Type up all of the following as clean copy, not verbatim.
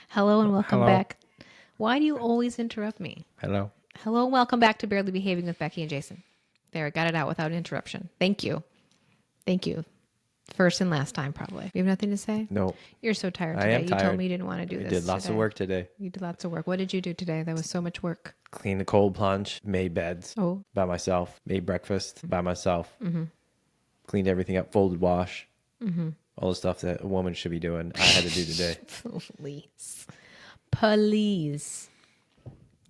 Hello and welcome Hello. back. Why do you always interrupt me? Hello. Hello and welcome back to Barely Behaving with Becky and Jason. There, I got it out without interruption. Thank you. Thank you. First and last time, probably. You have nothing to say? No, You're so tired I today. am You tired. told me you didn't want to do I this. did lots of today. work today. You did lots of work. What did you do today? That was so much work. Cleaned the cold plunge, made beds Oh, by myself, made breakfast by myself, cleaned everything up, folded wash, all the stuff that a woman should be doing. I had to do today. please. Please.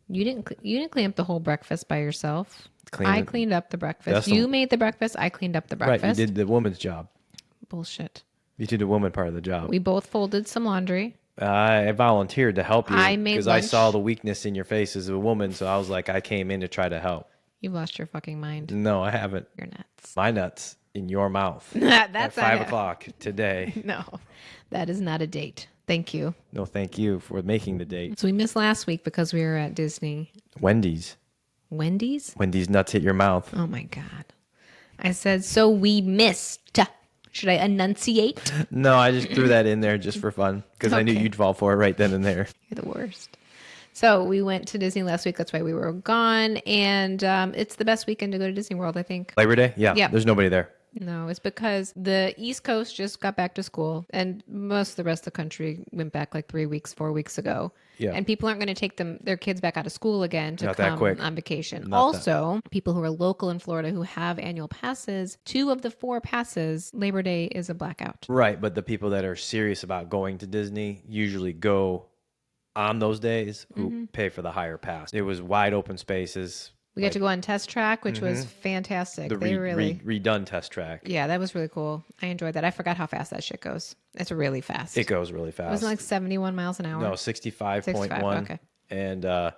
You didn't clean up the whole breakfast by yourself. I cleaned up the breakfast. You made the breakfast. I cleaned up the breakfast. Right, you did the woman's job. Bullshit. You did the woman part of the job. We both folded some laundry. I volunteered to help you I made because I lunch. saw the weakness in your face as a woman, so I was like, I came in to try to help. You've lost your fucking mind. No, I haven't. You're nuts. My nuts in your mouth That's at 5 o'clock today. No, that is not a date. Thank you. No, thank you for making the date. So we missed last week because we were at Disney. Wendy's nuts hit your mouth. Oh my God. I said, so we missed. Should I enunciate? No, I just threw that in there just for fun because I knew Okay. you'd fall for it right then and there. You're the worst. So we went to Disney last week. That's why we were gone. And it's the best weekend to go to Disney World, I think. Labor Day? Yeah. Yeah. There's nobody there. No, it's because the East Coast just got back to school and most of the rest of the country went back like 3 weeks, 4 weeks ago. Yeah. And people aren't going to take their kids back out of school again to Not that come quick. on vacation. Not Also, people who are local in Florida who have annual passes, 2 of the 4 passes, Labor Day is a blackout. Right. But the people that are serious about going to Disney usually go on those days who pay for the higher pass. It was wide open spaces. We got to go on Test Track, which was fantastic. The They really... redone test track. Yeah, that was really cool. I enjoyed that. I forgot how fast that shit goes. It's really fast. It goes really fast. It was like 71 miles an hour. No, 65.1. Okay. And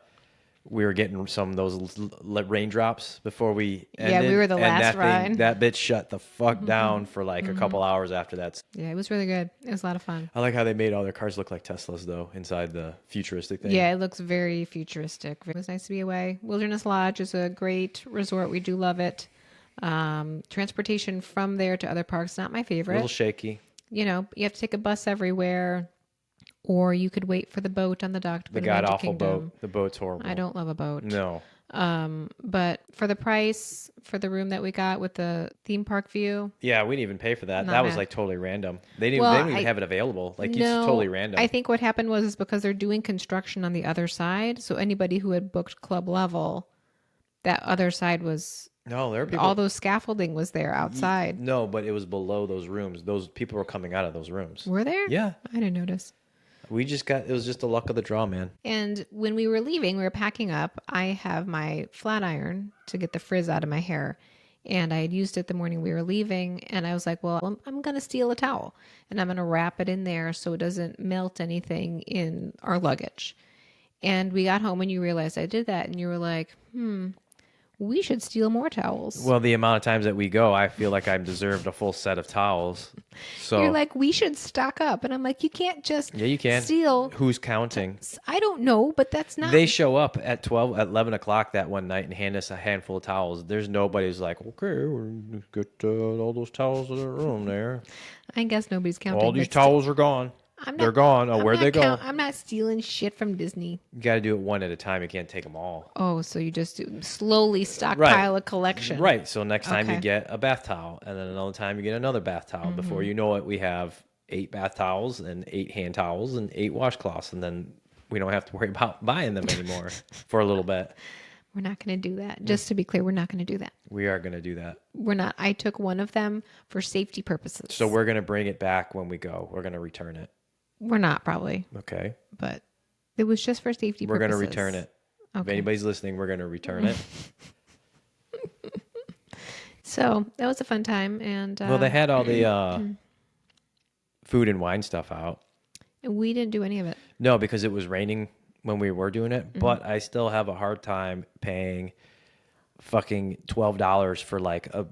we were getting some of those raindrops before we ended. Yeah, we were the last that ride. That bitch shut the fuck down for like a couple hours after that. Yeah, it was really good. It was a lot of fun. I like how they made all their cars look like Teslas, though, inside the futuristic thing. Yeah, it looks very futuristic. It was nice to be away. Wilderness Lodge is a great resort. We do love it. Transportation from there to other parks, not my A favorite. little shaky. You know, you have to take a bus everywhere, or you could wait for the boat on the dock to go The to Magic god-awful Kingdom. boat. The boat's horrible. I don't love a boat. No. But for the price, for the room that we got with the theme park view, Yeah, we didn't even pay for that. Not That was bad. like totally random. They didn't, Well, they didn't even have it available. Like, it's totally random. I think what happened was because they're doing construction on the other side. So anybody who had booked club level, that other side was No, there were people. all those scaffolding was there outside. No, but it was below those rooms. Those people were coming out of those rooms. Were there? Yeah. I didn't notice. It was just the luck of the draw, man. And when we were leaving, we were packing up. I have my flat iron to get the frizz out of my hair. And I had used it the morning we were leaving. And I was like, well, I'm going to steal a towel. And I'm going to wrap it in there so it doesn't melt anything in our luggage. And we got home and you realized I did that. And you were like, we should steal more towels. Well, the amount of times that we go, I feel like I've deserved a full set of towels. So You're like, we should stock up. And I'm like, you can't just yeah, you can. steal. Who's counting? I don't know, but that's not. They show up at 11 o'clock that one night and hand us a handful of towels. There's nobody who's like, okay, we're gonna get all those towels in the room there. I guess nobody's counting. All these but still, towels are gone. They're gone. Oh, where'd they go? I'm not stealing shit from Disney. You got to do it one at a time. You can't take them all. Oh, so you just slowly stockpile a collection. Right. So next time you Okay. get a bath towel, and then another time you get another bath towel. Before you know it, we have 8 bath towels and 8 hand towels and 8 washcloths, and then we don't have to worry about buying them anymore for a little bit. We're not going to do that. Just to be clear, we're not going to do that. We are going to do that. We're not. I took one of them for safety purposes. So we're going to bring it back when we go. We're going to return it. We're not probably, Okay. but it was just for safety We're going purposes. to return it. If Okay. anybody's listening, we're going to return it. So that was a fun time. And Well, they had all the food and wine stuff out. we didn't do any of it. No, because it was raining when we were doing it. Mm-hmm. But I still have a hard time paying fucking $12 for like a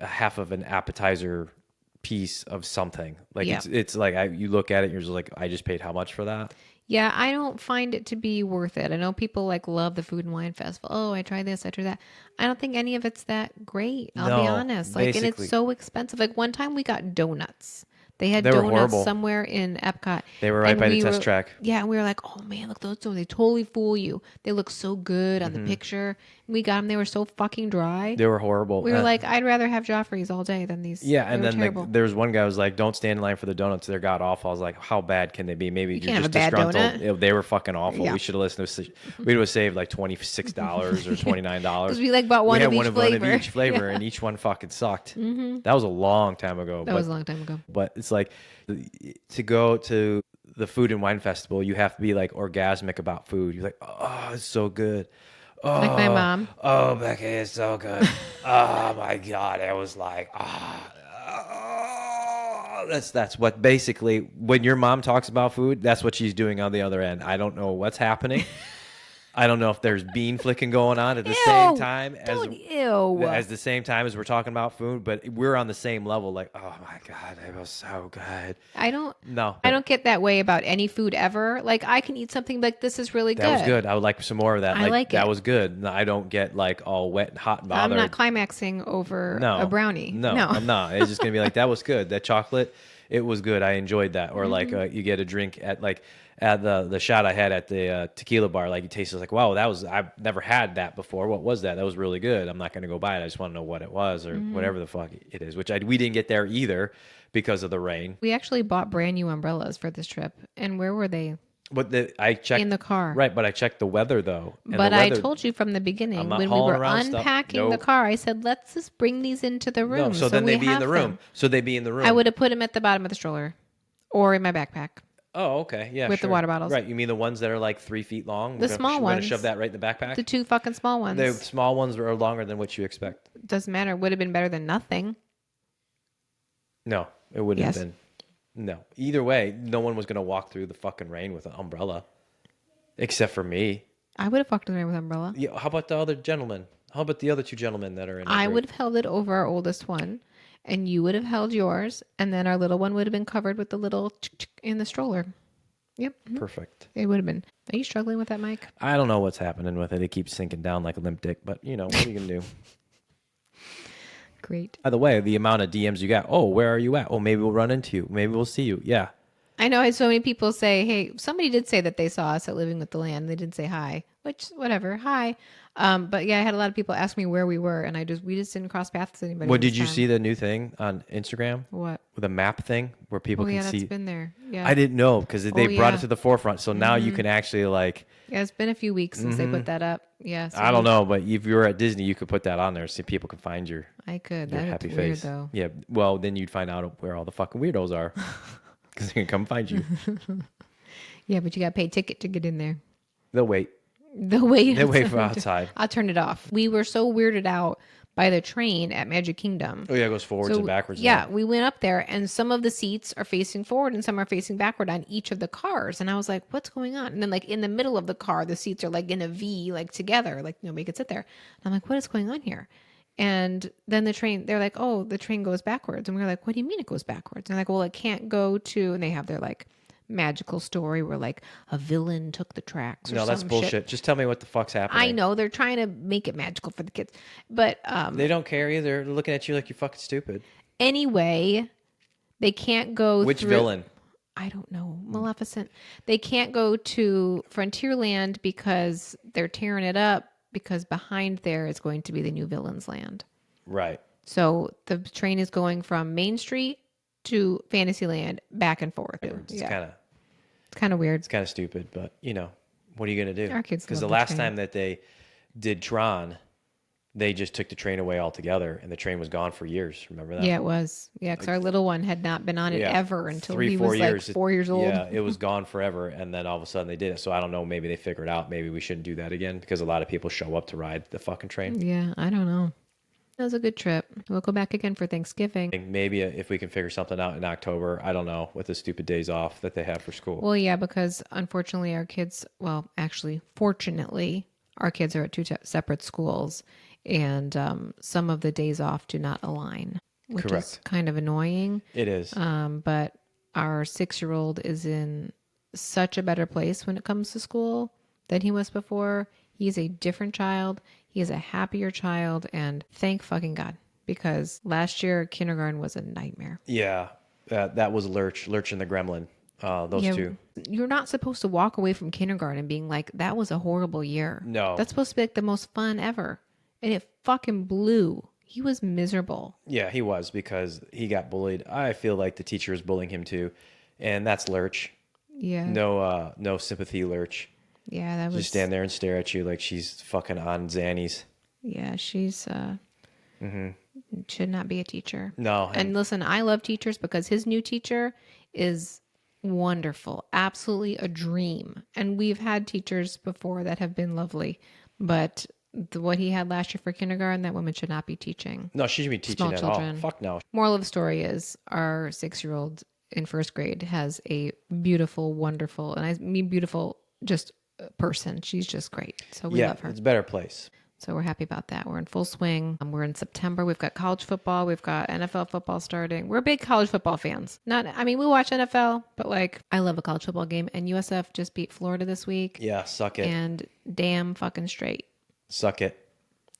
half of an appetizer piece of something. Like Yeah. it's like you look at it and you're just like, I just paid how much for that? Yeah, I don't find it to be worth it. I know people like love the Food and Wine Festival. Oh, I tried this, I tried that. I don't think any of it's that great. I'll be No, honest. Like, and basically. it's so expensive. Like one time we got donuts. They had They were donuts horrible. somewhere in Epcot. They were right And by the we test were, track. yeah, and we were like, oh man, look, those donuts, they totally fool you. They look so good on the picture. We got them, they were so fucking dry. They were horrible. We were like, I'd rather have Joffrey's all day than these. Yeah, They and were then terrible. there was one guy who was like, "Don't stand in line for the donuts; they're god awful." I was like, "How bad can they be? Maybe You you're can't have a just bad disgruntled." donut. They were fucking awful. Yeah. We should have listened to. We would have saved like $26 or $29 Because we like bought We one had of each one of flavor. each flavor, and each one fucking sucked. That was a long time ago. That was a long time ago. But it's like to go to the food and wine festival, you have to be like orgasmic about food. You're like, oh, it's so good. Oh, Like my mom. oh, Becky, it's so good. Oh my God. It was like, that's what basically when your mom talks about food, that's what she's doing on the other end. I don't know what's happening. I don't know if there's bean flicking going on at the same time as the same time as we're talking about food, but we're on the same level. Like, oh my God, it was so good. I don't No, I don't get that way about any food ever. Like I can eat something like this is really that was good. good. I would like some more of that. I like that it. was good. No, I don't get like all wet and hot and I'm bothered. not climaxing over No, a brownie. No, I'm not. It's just gonna be like that was good. That chocolate, it was good. I enjoyed that. Or like you get a drink at the shot I had at the tequila bar. Like you taste it like, wow, I've never had that before. What was that? That was really good. I'm not gonna go buy it. I just want to know what it was or whatever the fuck it is. Which we didn't get there either because of the rain. We actually bought brand new umbrellas for this trip. And where were they? But I checked In the car. right? But I checked the weather though. And But the I weather, told you from the I'm beginning not when we hauling were around stuff. unpacking the Nope. car, I said, let's just bring these into the room. no. So then we they'd be in have the room. them. So they'd be in the room. I would have put them at the bottom of the stroller or in my backpack. Oh, okay. Yeah, With the sure. water bottles. Right. You mean the ones that are like 3 feet long? The small We're gonna ones. shove that right in the backpack? The two fucking small ones. The small ones are longer than what you expect. Doesn't matter. Would have been better than nothing. No, it wouldn't Yes. have been. No. Either way, no one was going to walk through the fucking rain with an umbrella. Except for me. I would have fucked in there with an umbrella. Yeah, how about the other gentlemen? How about the other two gentlemen that are in I the would have held it over our oldest one, and you would have held yours, and then our little one would have been covered with the little in the stroller. Yep. Perfect. It would have been. Are you struggling with that, Mike? I don't know what's happening with it. It keeps sinking down like a limp dick, but you know, what are you going to do? Great. By the way, the amount of DMs you got. Oh, where are you at? Oh, maybe we'll run into you. Maybe we'll see you. Yeah. I know I had so many people say, hey, somebody did say that they saw us at Living with the Land. They didn't say hi, which, whatever, hi. But yeah, I had a lot of people ask me where we were, and we just didn't cross paths with anybody. Well, did this you time. see the new thing on Instagram? What? With a map thing where people Oh, can yeah, see. that's been there. Yeah. I didn't know because they brought yeah. it to the forefront. So now you can actually like, Yeah, it's been a few weeks since they put that up. Yeah. So I don't know, but if you were at Disney, you could put that on there so people can find your I could. your That's happy weird, face. though. Yeah. Well, then you'd find out where all the fucking weirdos are because they can come find you. Yeah, but you got to pay a ticket to get in there. They'll wait. The way They wait for outside. I'll turn it off. We were so weirded out by the train at Magic Kingdom. Oh yeah, it goes forwards and backwards. Yeah, we went up there and some of the seats are facing forward and some are facing backward on each of the cars. And I was like, what's going on? And then like in the middle of the car, the seats are like in a V, like together, like nobody could sit there. And I'm like, what is going on here? And then the train, they're like, oh, the train goes backwards. And we're like, what do you mean it goes backwards? And they're like, well, it can't go to, and they have their like magical story where like a villain took the tracks or No, that's some bullshit. shit. Just tell me what the fuck's happening. I know they're trying to make it magical for the kids. But They don't care either. They're looking at you like you're fucking stupid. anyway, they can't go Which through, villain? I don't know. Maleficent. They can't go to Frontierland because they're tearing it up because behind there is going to be the new Villain's Land. Right. So the train is going from Main Street to Fantasyland back and forth. It's Yeah. It's kind of weird. kind of stupid, but you know, what are you gonna do? Our kids Because love the the last train. time that they did Tron, they just took the train away altogether, and the train was gone for years. Remember that? Yeah, it was. Yeah, because our little one had not been on it Yeah. ever until 3, he 4 was years. like 4 years old. Yeah, it was gone forever, and then all of a sudden they did it. So I don't know. Maybe they figured out. Maybe we shouldn't do that again because a lot of people show up to ride the fucking train. Yeah, I don't know. That was a good trip. We'll go back again for Thanksgiving. Maybe if we can figure something out in October, I don't know, with the stupid days off that they have for school. Well, yeah, because unfortunately our kids, well, actually, fortunately, our kids are at two separate schools and some of the days off do not align, which is Correct. kind of annoying. It is. But our 6-year-old is in such a better place when it comes to school than he was before. He's a different child. He is a happier child. And thank fucking God, because last year kindergarten was a nightmare. Yeah. That was Lurch and the Gremlin. Those Yeah, two. you're not supposed to walk away from kindergarten being like, that was a horrible year. No. That's supposed to be like the most fun ever. And it fucking blew. He was miserable. Yeah, he was because he got bullied. I feel like the teacher was bullying him too, and that's Lurch. Yeah. No sympathy, Lurch. Yeah, that Just was, stand there and stare at you like she's fucking on Xannies. yeah, she's, should not be a teacher. No, And listen, I love teachers because his new teacher is wonderful, absolutely a dream. And we've had teachers before that have been lovely, but what he had last year for kindergarten, that woman should not be teaching no, she should be teaching small at all. children. Fuck no. Moral of the story is our 6-year-old in first grade has a beautiful, wonderful, and I mean beautiful, just person. She's just great. So we Yeah, love her. it's a better place. So we're happy about that. We're in full swing. We're in September. We've got college football. We've got NFL football starting. We're big college football fans. I mean, we watch NFL, but like, I love a college football game. And USF just beat Florida this week. Yeah, suck it. And damn fucking straight. Suck it.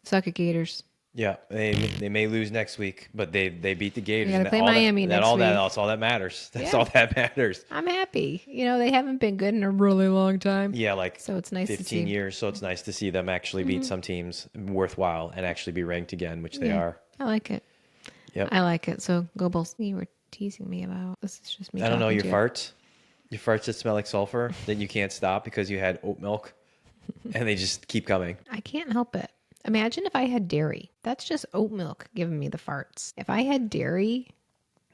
Suck it, Gators. Yeah, they may lose next week, but they beat the Gators. They gotta and play all Miami next week. That's all that matters. That's Yeah. all that matters. I'm happy. You know, they haven't been good in a really long time. Yeah, like So it's nice to 15 see. years. So it's nice to see them actually beat some teams worthwhile and actually be ranked again, which they Yeah. are. I like it. Yep. I like it. So go Bulls. You were teasing me about. This is just me. I don't know, talking your to you. farts. Your farts that smell like sulfur that you can't stop because you had oat milk and they just keep coming. I can't help it. Imagine if I had dairy. That's just oat milk giving me the farts. If I had dairy,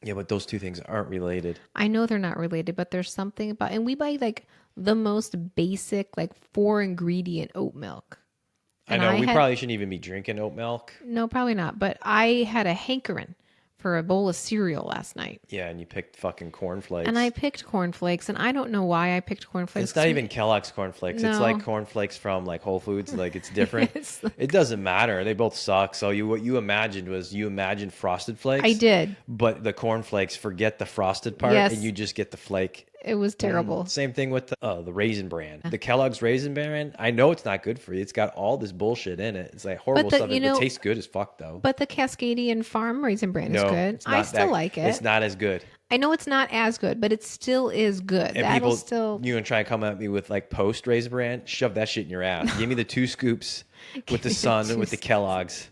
Yeah, but those two things aren't related. I know they're not related, but there's something about, and we buy like the most basic, like 4 ingredient oat milk. I And know we had- probably shouldn't even be drinking oat milk. No, probably not. But I had a hankering for a bowl of cereal last night. Yeah, and you picked fucking cornflakes. And I picked cornflakes, and I don't know why I picked cornflakes. It's not even Kellogg's cornflakes. It's No. like cornflakes from like Whole Foods. Like it's different. It's like- It doesn't matter. They both suck. So what you imagined was you imagined Frosted Flakes. I did. But the cornflakes, forget the frosted part, Yes. and you just get the flake. It was terrible. Same thing with the Raisin Bran. The Kellogg's Raisin Bran, I know it's not good for you. It's got all this bullshit in it. It's like horrible the- stuff. you It know- tastes good as fuck, though. But the Cascadian Farm Raisin Bran is No, good. it's not I still that- like it. It's not as good. I know it's not as good, but it still is good. And That'll people, still. you gonna try and come at me with like post Raisin Bran? Shove that shit in your ass. Give me the 2 scoops with the Sun and with the Kellogg's.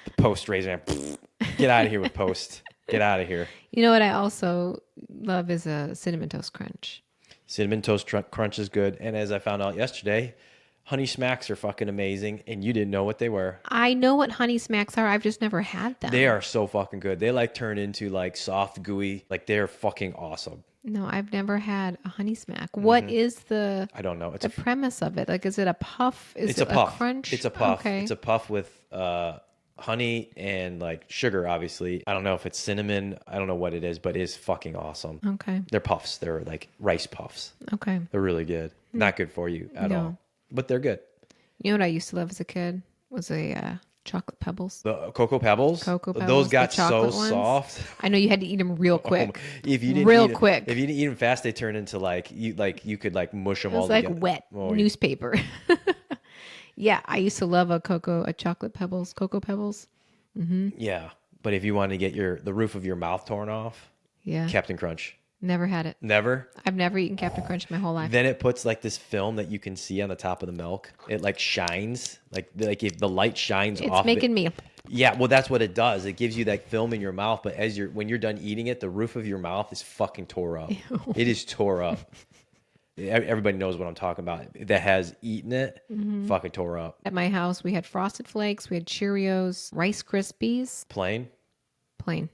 The post Raisin Bran. Get out of here with post. Get out of here. You know what I also love is a cinnamon toast crunch. Cinnamon Toast Crunch is good. And as I found out yesterday, Honey Smacks are fucking amazing. And you didn't know what they were. I know what Honey Smacks are. I've just never had them. They are so fucking good. They like turn into like soft, gooey. Like they're fucking awesome. No, I've never had a Honey Smack. What is the I don't know. It's the premise of it? Like, is it a puff? Is it's it a puff. crunch? It's a puff. Okay. It's a puff with honey and like sugar, obviously. I don't know if it's cinnamon. I don't know what it is, but it is fucking awesome. Okay. They're puffs. They're like rice puffs. Okay. They're really good. Not good for you at No. all, but they're good. You know what I used to love as a kid was a chocolate pebbles. The Cocoa Pebbles. Cocoa Pebbles, Those the got so chocolate ones. soft. I know you had to eat them real quick. If you didn't Real eat it- quick. if you didn't eat them fast, they turn into like you could like mush them It all was like together. wet Oh, newspaper. Yeah, I used to love a chocolate pebbles, Cocoa Pebbles. yeah, but if you want to get the roof of your mouth torn off, Yeah. Captain Crunch. Never had it. Never. I've never eaten Captain Crunch my whole life. Then it puts like this film that you can see on the top of the milk. It like shines, like if the light shines It's off. making it, me. Yeah, well, that's what it does. It gives you that film in your mouth, but when you're done eating it, the roof of your mouth is fucking tore up. It is tore up. Everybody knows what I'm talking about. That has eaten it, fucking tore up. At my house, we had Frosted Flakes, we had Cheerios, Rice Krispies, Plain. plain.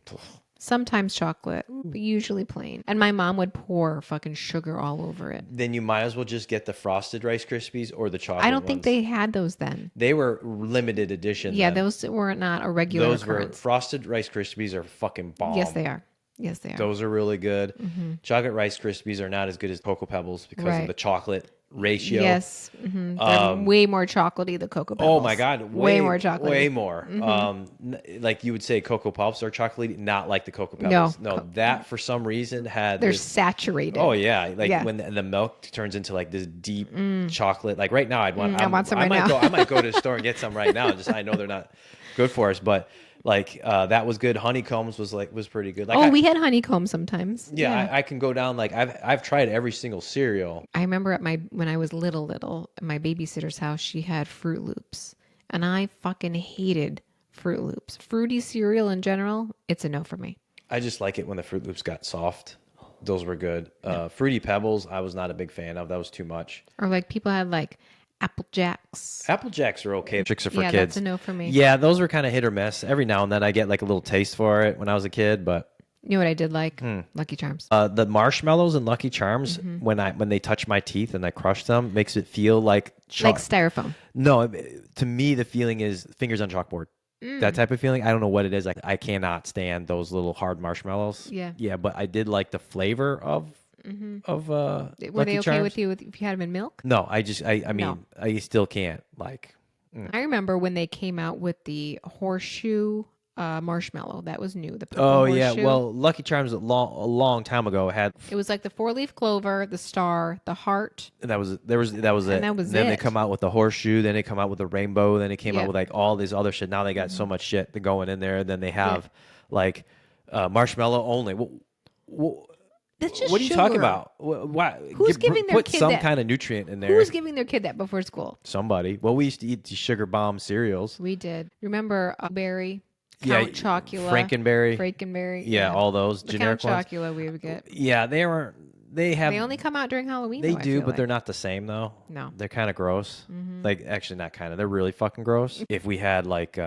Sometimes chocolate, but usually plain. And my mom would pour fucking sugar all over it. Then you might as well just get the frosted Rice Krispies or the chocolate I don't think ones. they had those then. They were limited edition. Yeah, then. those were not a regular Those were occurrence. frosted Rice Krispies are fucking bomb. Yes, they are. Yes, they are. Those are really good. Chocolate Rice Krispies are not as good as Cocoa Pebbles because of Right. the chocolate ratio. Yes. They're way more chocolatey, the Cocoa Pebbles. Oh my God. Way more chocolate. Way more. Like you would say Cocoa Puffs are chocolatey, not like the Cocoa Pebbles. No, that for some reason had They're this, saturated. oh yeah. Like Yeah. when the milk turns into like this deep chocolate. Like right now I I want some right might now. go I might go to the store and get some right now. Just I know they're not good for us. But like that was good. Honeycombs was pretty good. Like Oh, we had honeycomb sometimes. yeah, Yeah. I can go down like I've tried every single cereal. I remember at my when I was little, at my babysitter's house, she had Fruit Loops, and I fucking hated Fruit Loops. Fruity cereal in general, it's a no for me. I just like it when the Fruit Loops got soft. Those were good. Fruity Pebbles, I was not a big fan of. That was too much. Or like people had like Apple Jacks. Apple Jacks are okay. Tricks are for Yeah, that's a kids. no for me. Yeah, those were kind of hit or miss. Every now and then I get like a little taste for it when I was a kid, but You know what I did like? Lucky Charms. the marshmallows and Lucky Charms when they touch my teeth and I crush them makes it feel like Like styrofoam. No, to me the feeling is fingers on chalkboard. That type of feeling. I don't know what it is. Like I cannot stand those little hard marshmallows. Yeah. Yeah, but I did like the flavor of Were Lucky they okay Charms. with you if you had them in milk? No, I mean No. I still can't like. I remember when they came out with the horseshoe marshmallow. That was new. The purple Oh yeah, horseshoe. well Lucky Charms a long time ago had It was like the 4-leaf clover, the star, the heart. that was it. And that was Then they it. come out with the horseshoe. Then they come out with the rainbow. Then they came out Yeah. with like all this other shit. Now they got so much shit going in there. Then they have like marshmallow only. That's just What are you sugar. talking about? Why? Who's giving their put kid some that? kind of nutrient in there? Who was giving their kid that before school? Somebody. Well, we used to eat these sugar bomb cereals. We did. Remember berry, Yeah, Count Chocula, Frankenberry. Frankenberry. Yeah, all those the generic Count ones. Chocula we would get. Yeah, they weren't. They have. They only come out during Halloween. They though, I do, feel but they're like. not the same though. No. They're kind of gross. Like actually, not kind of. They're really fucking gross. If we had like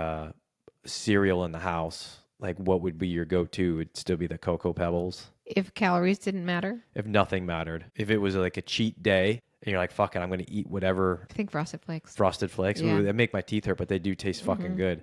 cereal in the house, like what would be your go-to? It'd still be the Cocoa Pebbles. If calories didn't matter, If nothing mattered, if it was like a cheat day and you're like, fuck it, I'm gonna eat whatever. I think Frosted Flakes. Frosted Flakes. Yeah. Ooh, they make my teeth hurt, but they do taste fucking good.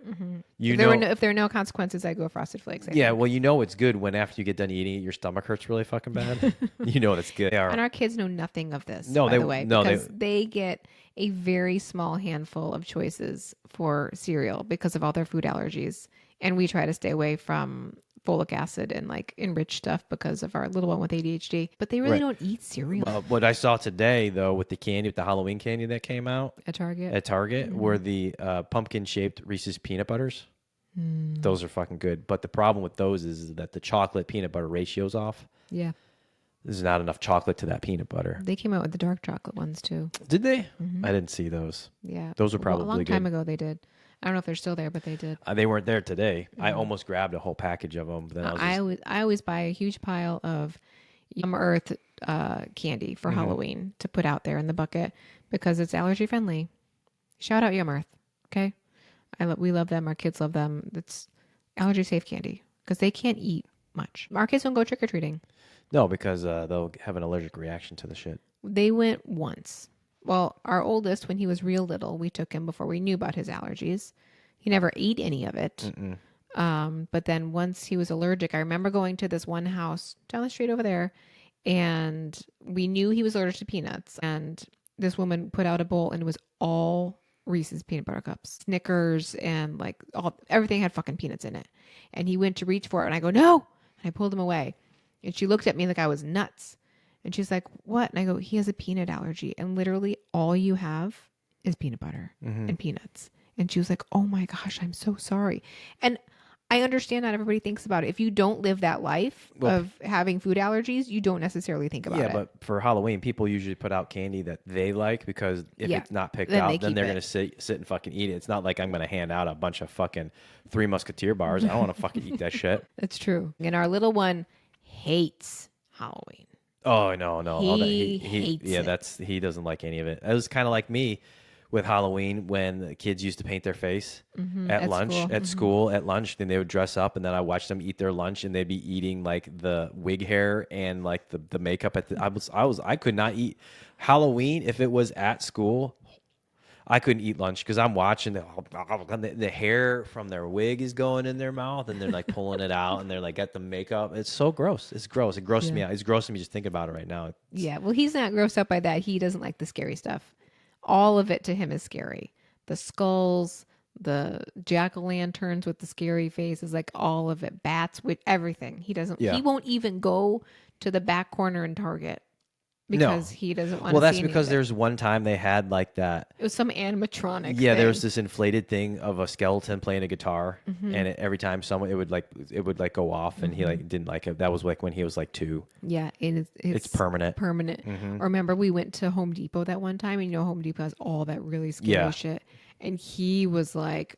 You If know, if there are no consequences, I go Frosted Flakes. I yeah. think. Well, you know it's good when after you get done eating it, your stomach hurts really fucking bad. You know it's good. They are. And our kids know nothing of this. No, by they- the way, no, they- because they get a very small handful of choices for cereal because of all their food allergies, and we try to stay away from folic acid and like enriched stuff because of our little one with ADHD. But they really Right. don't eat cereal What I saw today though with the candy, with the Halloween candy that came out at Target. at Target, were the pumpkin shaped Reese's peanut butters. Those are fucking good. But the problem with those is that the chocolate peanut butter ratio's off. Yeah, There's not enough chocolate to that peanut butter. they came out with the dark chocolate ones too. Did they? I didn't see those. Yeah, Those are Well, probably a long time good. ago. They did. I don't know if they're still there, but they did. They weren't there today. I almost grabbed a whole package of them. But then I was I always buy a huge pile of Yum Earth candy for Halloween to put out there in the bucket because it's allergy friendly. Shout out Yum Earth, okay? We love them. Our kids love them. It's allergy safe candy because they can't eat much. Our kids don't go trick or treating. no, because they'll have an allergic reaction to the shit. They went once. Well, our oldest, when he was real little, we took him before we knew about his allergies. He never ate any of it. But then once he was allergic, I remember going to this one house down the street over there, and we knew he was allergic to peanuts. And this woman put out a bowl, and it was all Reese's peanut butter cups, Snickers, and like everything had fucking peanuts in it. And he went to reach for it, and I go, no! And I pulled him away. And she looked at me like I was nuts. And she's like, what? And I go, he has a peanut allergy. And literally all you have is peanut butter and peanuts. And she was like, oh my gosh, I'm so sorry. And I understand not everybody thinks about it. If you don't live that life of having food allergies, you don't necessarily think about it. Yeah, but for Halloween, people usually put out candy that they like because if Yeah. it's not picked Then out, they then keep they're it. gonna sit and fucking eat it. It's not like I'm gonna hand out a bunch of fucking Three Musketeer bars. I don't want to fucking eat that shit. That's true. And our little one hates Halloween. Oh no, no, all that He hates yeah, it. he doesn't like any of it. It was kind of like me with Halloween when the kids used to paint their face at at lunch, school. at school, at lunch. Then they would dress up, and then I watched them eat their lunch, and they'd be eating like the wig hair and like the makeup. I could not eat Halloween if it was at school. I couldn't eat lunch because I'm watching the hair from their wig is going in their mouth and they're like pulling it out and they're like got the makeup. It's so gross. It's gross. It grosses me out. It's grossing me just thinking about it right now. Yeah. Well, he's not grossed out by that. He doesn't like the scary stuff. All of it to him is scary. The skulls, the jack-o'-lanterns with the scary faces, like all of it. Bats with everything. He doesn't. Yeah. He won't even go to the back corner in Target because No. he doesn't want Well, to see that's any because of it. there's one time they had like that. It was some animatronic Yeah, there thing. was this inflated thing of a skeleton playing a guitar, and every time someone it would like go off, and he like didn't like it. That was like when he was like 2. Yeah, and It's it's permanent. permanent. Or remember, we went to Home Depot that one time, and Home Depot has all that really scary Yeah. shit. And he was like,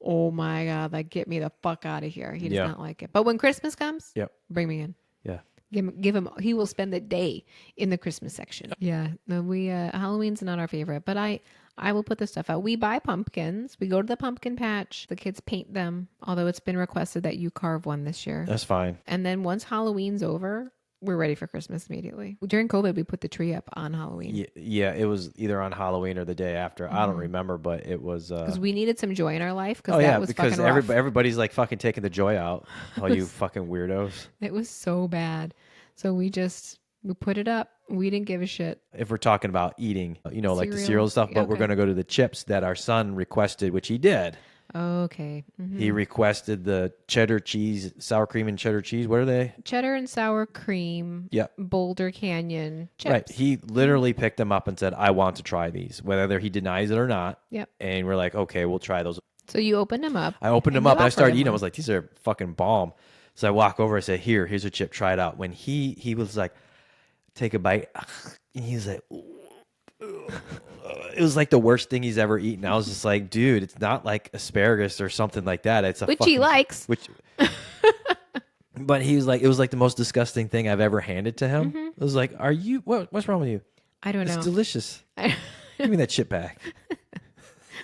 "Oh my god, like get me the fuck out of here." He does Yeah. not like it. But when Christmas comes, Yep. bring me in. Yeah. Give him. He will spend the day in the Christmas section. Yeah, no, we Halloween's not our favorite, but I will put the stuff out. We buy pumpkins. We go to the pumpkin patch. The kids paint them. Although it's been requested that you carve one this year. That's fine. And then once Halloween's over, we're ready for Christmas immediately. During COVID, we put the tree up on Halloween Yeah, it was either on Halloween or the day after. I don't remember, but it was. because we needed some joy in our life because Oh that yeah, was because fucking rough. everybody's like fucking taking the joy out. All you fucking weirdos. It was so bad. So we put it up. We didn't give a shit. If we're talking about eating, like the Cereal? cereal stuff, but we're Okay. going to go to the chips that our son requested, which he did. Okay. He requested the cheddar cheese, sour cream and cheddar cheese. What are they? Cheddar and sour cream. Yep. Boulder Canyon chips. Right. He literally picked them up and said, I want to try these, whether he denies it or not. Yep. And we're like, okay, we'll try those. So you opened them up. I opened them you up and I offered started him eating. I one. was like, these are fucking bomb. So I walk over. I said, here's a chip. Try it out. When he was like, take a bite, and he's like, it was like the worst thing he's ever eaten. I was just like, dude, it's not like asparagus or something like that. It's a Which fucking, he likes. Which, but he was like, it was like the most disgusting thing I've ever handed to him. It was like, are you? What's wrong with you? I don't It's know. delicious. Give me that chip back.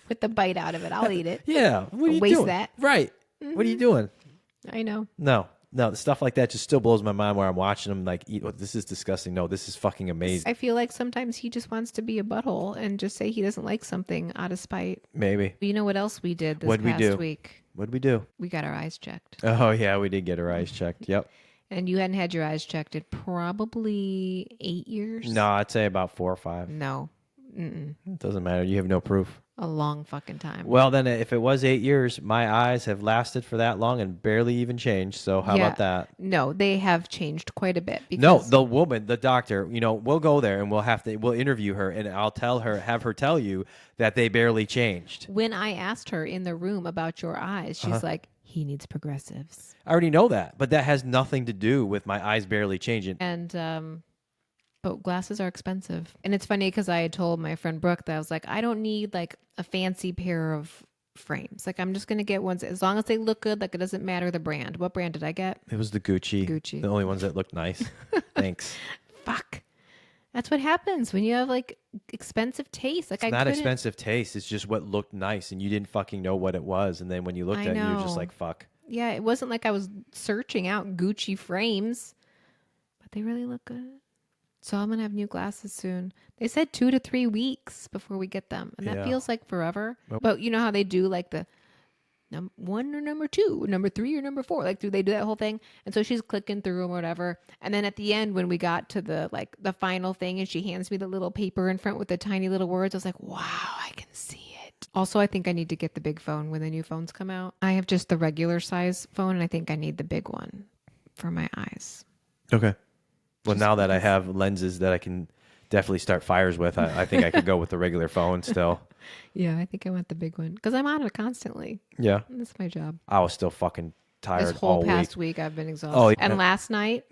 With the bite out of it, I'll eat it. Yeah. What are you Waste doing? that. Right. What are you doing? I know. No, the stuff like that just still blows my mind where I'm watching him like eat. Oh, this is disgusting. No, this is fucking amazing. I feel like sometimes he just wants to be a butthole and just say he doesn't like something out of spite. Maybe. You know what else we did this What'd we past do? week? What'd we do? We got our eyes checked. Oh yeah, we did get our eyes checked. Yep. And you hadn't had your eyes checked in probably 8 years? No, I'd say about 4 or 5. No. Mm-mm. It doesn't matter. You have no proof. A long fucking time. Well, then if it was 8 years, my eyes have lasted for that long and barely even changed. So how Yeah. about that? No, they have changed quite a bit. No, Because the woman, the doctor, we'll go there and we'll interview her and I'll have her tell you that they barely changed. when I asked her in the room about your eyes, she's like, he needs progressives. I already know that, but that has nothing to do with my eyes barely changing. And but glasses are expensive. And it's funny because I had told my friend Brooke that I was like, I don't need like a fancy pair of frames. Like I'm just gonna get ones as long as they look good. Like it doesn't matter the brand. What brand did I get? It was the Gucci. Gucci. The only ones that looked nice. Thanks. Fuck. That's what happens when you have like expensive taste. Like It's I not couldn't. expensive taste. It's just what looked nice and you didn't fucking know what it was. And then when you looked I at it, you were just know. like, fuck. Yeah, it wasn't like I was searching out Gucci frames, but they really look good. So I'm gonna have new glasses soon. They said 2 to 3 weeks before we get them, and that Yeah. feels like forever. But you know how they do like the one or number 2, number 3 or number 4. Like, do they do that whole thing? And so she's clicking through them or whatever. And then at the end, when we got to the final thing, and she hands me the little paper in front with the tiny little words, I was like, wow, I can see it. Also, I think I need to get the big phone when the new phones come out. I have just the regular size phone, and I think I need the big one for my eyes. Okay. Well, now that I have lenses that I can definitely start fires with, I think I could go with the regular phone still. Yeah, I think I want the big one because I'm on it constantly. Yeah. That's my job. I was still fucking tired This whole all week. past week, I've been exhausted. Oh, yeah. And last night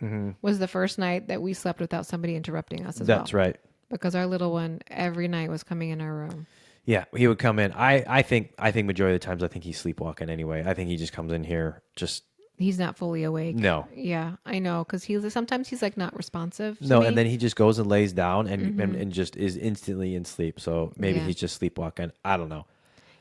was the first night that we slept without somebody interrupting us as well. That's right. Because our little one every night was coming in our room. Yeah, he would come in. I think majority of the times I think he's sleepwalking anyway. I think he just comes in here just He's not fully awake. no. Yeah, I know. Because sometimes he's like not responsive. to No, me. and then he just goes and lays down and just is instantly in sleep. So maybe Yeah. he's just sleepwalking. I don't know.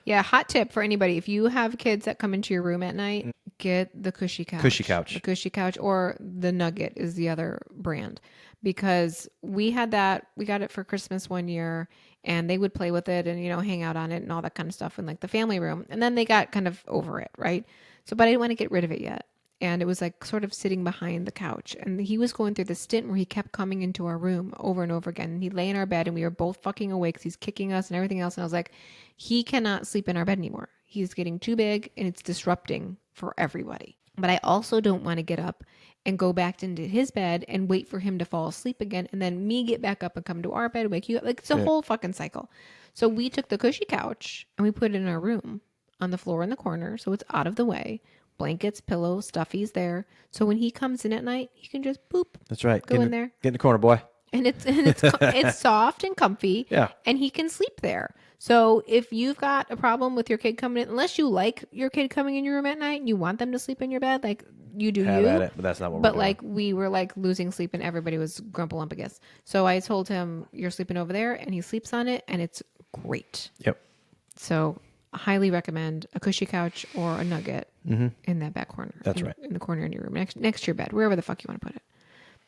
Yeah, hot tip for anybody. If you have kids that come into your room at night, get the cushy couch. Cushy couch. The cushy couch or the Nugget is the other brand. Because we had that, we got it for Christmas one year and they would play with it and, hang out on it and all that kind of stuff in like the family room. And then they got kind of over it, right? So, but I didn't want to get rid of it yet. And it was like sort of sitting behind the couch. And he was going through the stint where he kept coming into our room over and over again. And he'd lay in our bed and we were both fucking awake 'cause he's kicking us and everything else. And I was like, he cannot sleep in our bed anymore. He's getting too big and it's disrupting for everybody. But I also don't want to get up and go back into his bed and wait for him to fall asleep again and then me get back up and come to our bed, wake you up. Like it's a Yeah. whole fucking cycle. So we took the cushy couch and we put it in our room on the floor in the corner so it's out of the way. Blankets, pillows, stuffies there. So when he comes in at night, he can just boop. That's right. Go in there. Get in the corner, boy. And it's soft and comfy. Yeah. And he can sleep there. So if you've got a problem with your kid coming in, unless you like your kid coming in your room at night and you want them to sleep in your bed, like you do Have you. at it, but that's not what But we're doing. like we were like losing sleep and everybody was grumpalumpagus. So I told him, you're sleeping over there, and he sleeps on it and it's great. Yep. So I highly recommend a cushy couch or a nugget in that back corner. That's right. In the corner in your room, next to your bed, wherever the fuck you want to put it.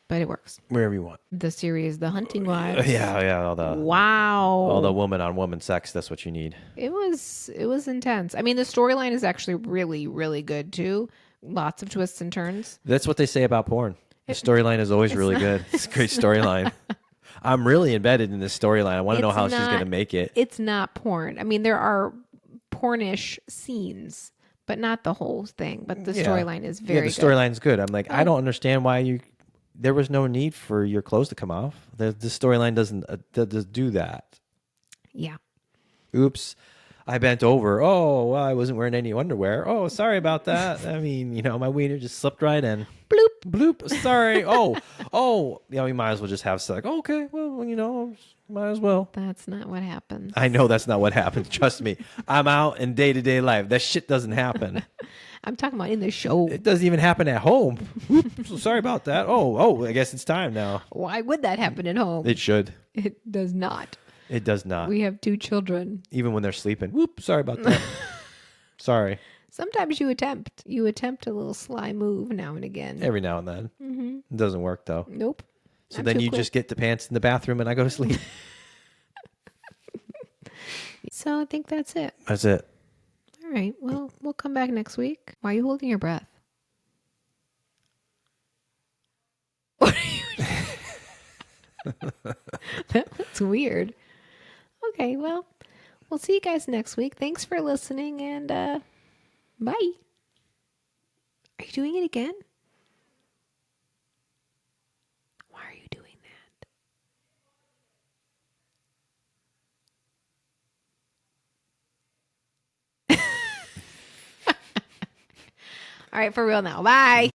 But it works. Wherever you want. The series, The Hunting Wives. Yeah. All the woman on woman sex. That's what you need. It was intense. I mean, the storyline is actually really, really good too. Lots of twists and turns. That's what they say about porn. The storyline is always really good. It's a great storyline. I'm really embedded in this storyline. I want to know how she's going to make it. It's not porn. I mean, there are pornish scenes, but not the whole thing. But the storyline is very the storyline's good. I'm like, I don't understand why there was no need for your clothes to come off. The storyline doesn't do that. Yeah. Oops. I bent over. Oh, well, I wasn't wearing any underwear. Oh, sorry about that. I mean, my wiener just slipped right in. Bloop. Bloop. Sorry. Oh. We might as well just have sex. Like, okay, well, might as well. That's not what happens. I know that's not what happens. Trust me. I'm out in day-to-day life. That shit doesn't happen. I'm talking about in the show. It doesn't even happen at home. Oops, sorry about that. Oh, I guess it's time now. Why would that happen at home? It should. It does not. It does not. We have 2 children. Even when they're sleeping. Whoop, sorry about that. Sorry. Sometimes you attempt a little sly move now and again. Every now and then. It doesn't work, though. Nope. So then you just get the pants in the bathroom and I go to sleep. So I think that's it. That's it. All right. Well, we'll come back next week. Why are you holding your breath? What are you That's weird. Okay, well, we'll see you guys next week. Thanks for listening and bye. Are you doing it again? Why are you doing that? All right, for real now. Bye.